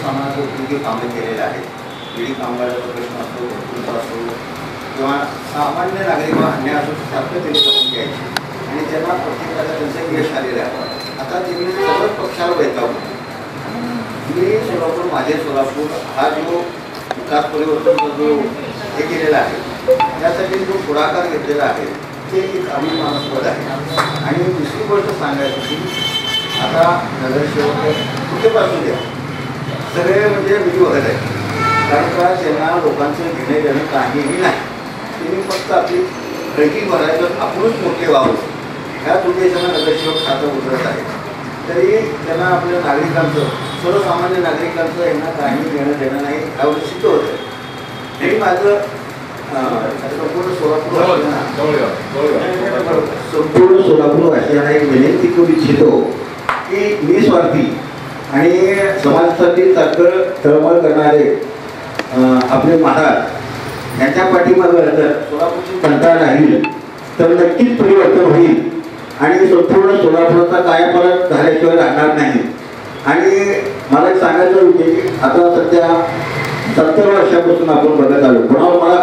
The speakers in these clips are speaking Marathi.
सर्वसामान्य उपयोगी कामे केलेले आहेत. विडी कामगाराचा प्रश्न असतो, घरकुलचा असतो किंवा सामान्य नागरिक अन्याय असो सारखं त्यांनी करून घ्यायचे आणि त्यांना प्रत्येकाला त्यांचं यश आलेलं आहे. आता त्यांनी सर्वच पक्षाला वैतावलं. मी सोलापूर, माझे सोलापूर हा जो विकास परिवर्तनचा जो हे केलेला आहे त्यासाठी जो पुढाकार घेतलेला आहे ते एक अभिमानास्पद आहे. आणि दुसरी गोष्ट सांगायची की आता नगरसेवक कुठेपासून द्या सगळे म्हणजे विधी बघत आहे, कारण का त्यांना लोकांचं घेणे देणं काहीही नाही. त्यांनी फक्त आपली खळगी भरायचं आपणच मोठे व्हावं ह्याच उद्देशानं नगरसेवक खातं उतरत आहे. तरी त्यांना आपल्या नागरिकांचं, सर्वसामान्य नागरिकांचं यांना काही घेणं देणं नाही यावर सिद्ध होतं. हे माझं संपूर्ण सोलापूर वासियांना एक विनंती करू इच्छितो की निस्वार्थी आणि समाजासाठी तळमळ करणारे आपले महाराज यांच्या पाठीमागे जर सोलापूरची जनता राहील तर नक्कीच परिवर्तन होईल आणि संपूर्ण सोलापुराचा कायापालट झाल्याशिवाय राहणार नाही. आणि मला एक सांगायचं होते की आता सध्या 70 वर्षापासून आपण बघत आलो, कोणावर मला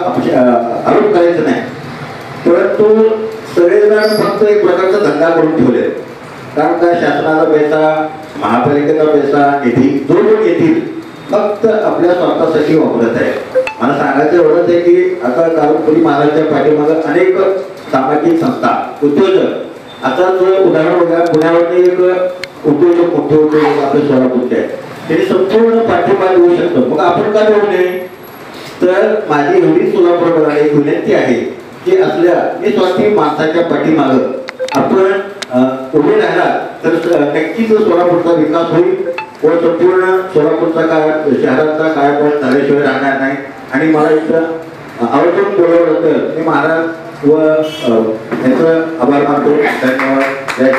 आरोप करायचं नाही, परंतु सगळेजण फक्त एक प्रकारचा धंदा करून ठेवले. कारण का शासनाचा पैसा, महापालिकेचा पैसा, निधी जो कोण येतील फक्त आपल्या स्वार्थासाठी वापरत आहे. मला सांगायचं एवढंच आहे की आता कारुपुरी महाराजच्या पाठीमागे अनेक सामाजिक संस्था, उद्योजक, आता जो उदाहरण बघा पुण्यामध्ये एक उद्योजक, मोठे उद्योजक आपले सोलापूरचे आहेत, त्यांनी संपूर्ण पाठिंबा देऊ शकतो. मग आपण का देऊ नये? तर माझी एवढी सोलापूरला एक विनंती आहे की असल्या निस्वार्थी माणसाच्या पाठीमागं आपण उभे राहिला तर नक्कीच सोलापूरचा विकास होईल व संपूर्ण सोलापूरचा शहराचा कायापालट झाल्याशिवाय राहणार नाही. आणि मला इथं आवर्जून बोलवलं तर मी महाराज व याचं आभार मानतो. धन्यवाद. जय